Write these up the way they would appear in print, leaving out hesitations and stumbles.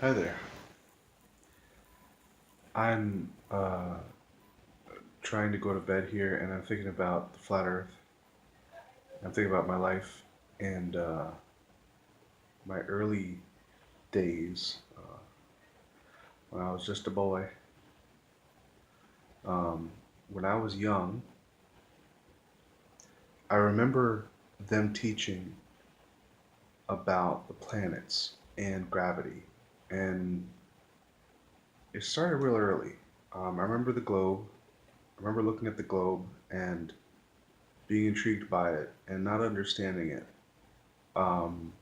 Hi there. I'm trying to go to bed here and I'm thinking about the flat earth. I'm thinking about my life and my early days when I was just a boy. Um, when I was young, I remember them teaching about the planets and gravity. And it started real early. I remember the globe. I remember looking at the globe and being intrigued by it and not understanding it. Um,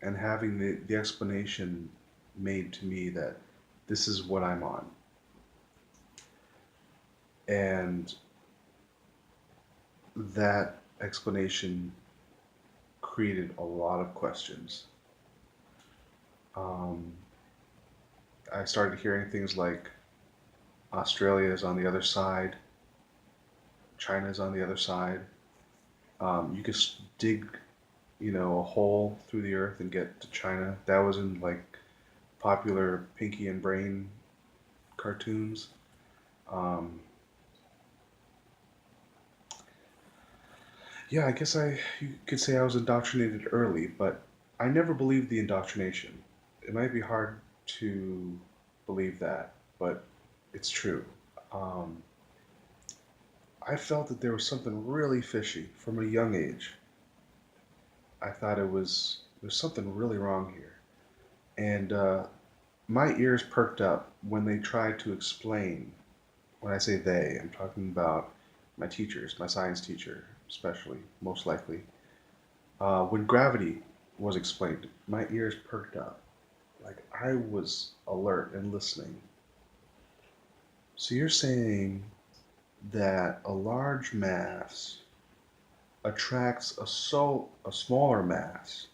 and having the explanation made to me that this is what I'm on. And that explanation created a lot of questions. Um, I started hearing things like Australia is on the other side, China is on the other side. You could dig, a hole through the earth and get to China. That was in like popular Pinky and Brain cartoons. Um, Yeah, I guess you could say I was indoctrinated early, but I never believed the indoctrination. It might be hard to believe that, but it's true. Um, I felt that there was something really fishy from a young age. I thought there's something really wrong here, and my ears perked up when they tried to explain. When I say they, I'm talking about my teachers, my science teacher, especially, most likely. When gravity was explained, my ears perked up. Like I was alert and listening. So you're saying that a large mass attracts a smaller mass.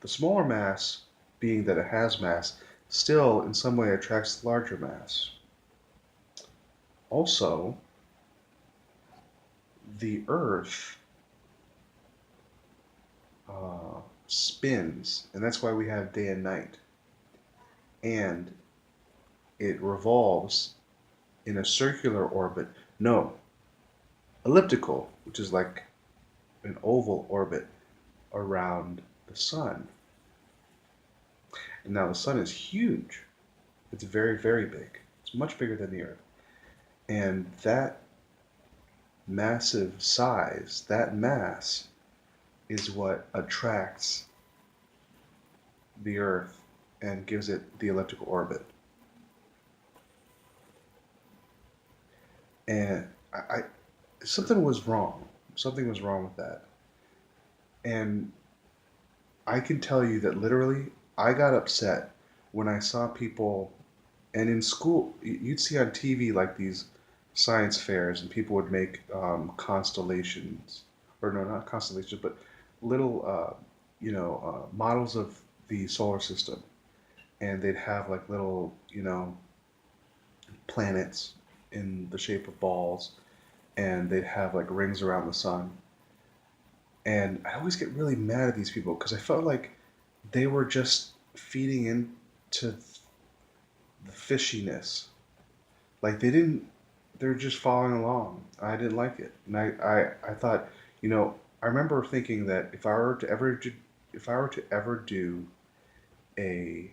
The smaller mass, being that it has mass, still in some way attracts the larger mass. Also, the Earth spins, and that's why we have day and night. And it revolves in a circular orbit. No, elliptical, which is like an oval orbit around the sun. And now the sun is huge. It's very, very big. It's much bigger than the Earth. And that massive size, that mass, is what attracts the Earth and gives it the elliptical orbit. And I something was wrong. Something was wrong with that. And I can tell you that literally, I got upset when I saw people, and in school, you'd see on TV like these science fairs, and people would make constellations, or no, not constellations, but little, models of the solar system, and they'd have like little, planets in the shape of balls, and they'd have like rings around the sun. And I always get really mad at these people because I felt like they were just feeding into the fishiness. Like they're just following along. I didn't like it. And I thought, I remember thinking that if I were to ever do a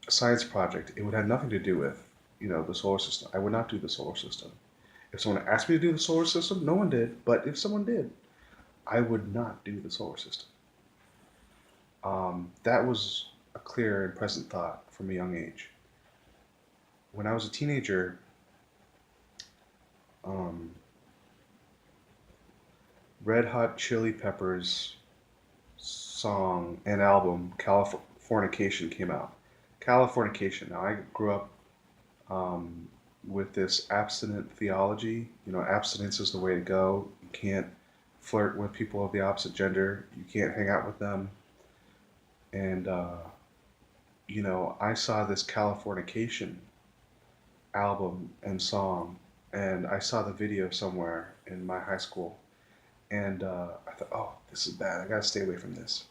science project, it would have nothing to do with, the solar system. I would not do the solar system. If someone asked me to do the solar system, no one did. But if someone did, I would not do the solar system. That was a clear and present thought from a young age. When I was a teenager, um, Red Hot Chili Peppers song and album Californication came out. Californication. Now I grew up um, with this abstinent theology. Abstinence is the way to go. You can't flirt with people of the opposite gender. You can't hang out with them. And I saw this Californication album and song, and I saw the video somewhere in my high school, and I thought, oh, this is bad. I gotta stay away from this.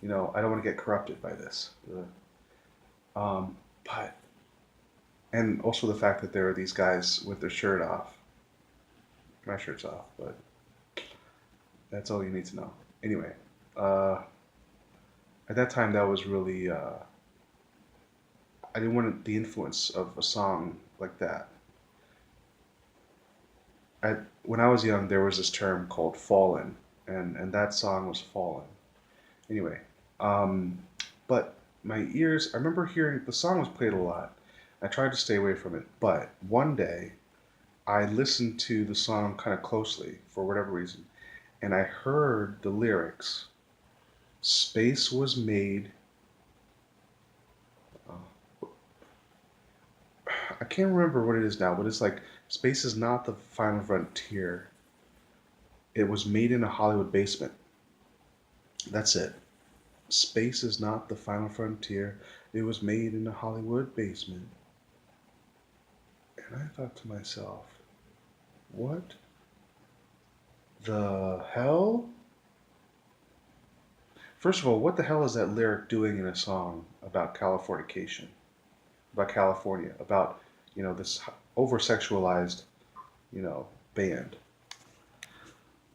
I don't want to get corrupted by this. Um, but and also the fact that there are these guys with their shirt off. My shirt's off, but that's all you need to know. Anyway, uh, at that time, that was really I didn't want the influence of a song like that. When I was young, there was this term called "fallen," and that song was "Fallen." Anyway, um, but my ears. I remember hearing the song was played a lot. I tried to stay away from it, but one day I listened to the song kind of closely for whatever reason, and I heard the lyrics. Space was made. Uh, I can't remember what it is now, but it's like space is not the final frontier. It was made in a Hollywood basement. That's it. Space is not the final frontier. It was made in a Hollywood basement. And I thought to myself, what the hell? First of all, what the hell is that lyric doing in a song about Californication? About California? About, this over sexualized, band?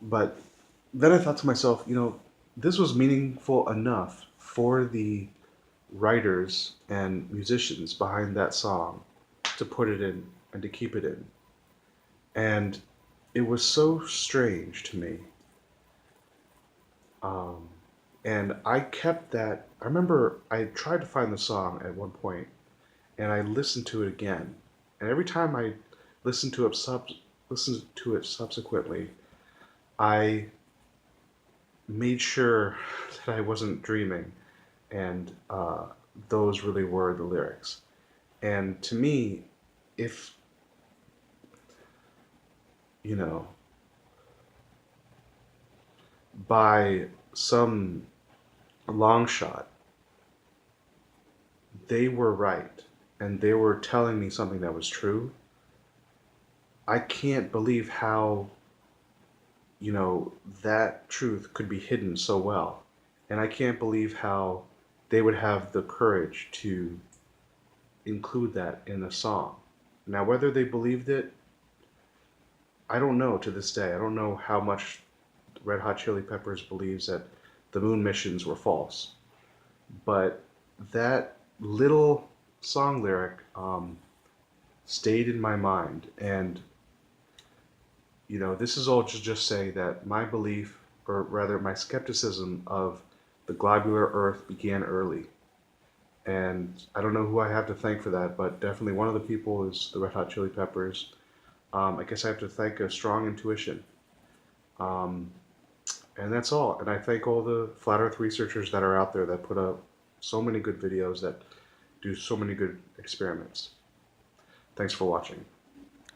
But then I thought to myself, this was meaningful enough for the writers and musicians behind that song to put it in and to keep it in. And it was so strange to me. Um, and I kept that. I remember I tried to find the song at one point, and I listened to it again. And every time I listened to it listened to it subsequently, I made sure that I wasn't dreaming, and those really were the lyrics. And to me, if you know, by some long shot, they were right, and they were telling me something that was true, I can't believe how, that truth could be hidden so well. And I can't believe how they would have the courage to include that in a song. Now, whether they believed it, I don't know to this day. I don't know how much Red Hot Chili Peppers believes that the moon missions were false. But that little song lyric stayed in my mind. And, this is all to just say that my belief, or rather my skepticism of the globular earth began early. And I don't know who I have to thank for that, but definitely one of the people is the Red Hot Chili Peppers. I guess I have to thank a strong intuition. Um, and that's all. And I thank all the flat earth researchers that are out there that put up so many good videos that do so many good experiments. Thanks for watching.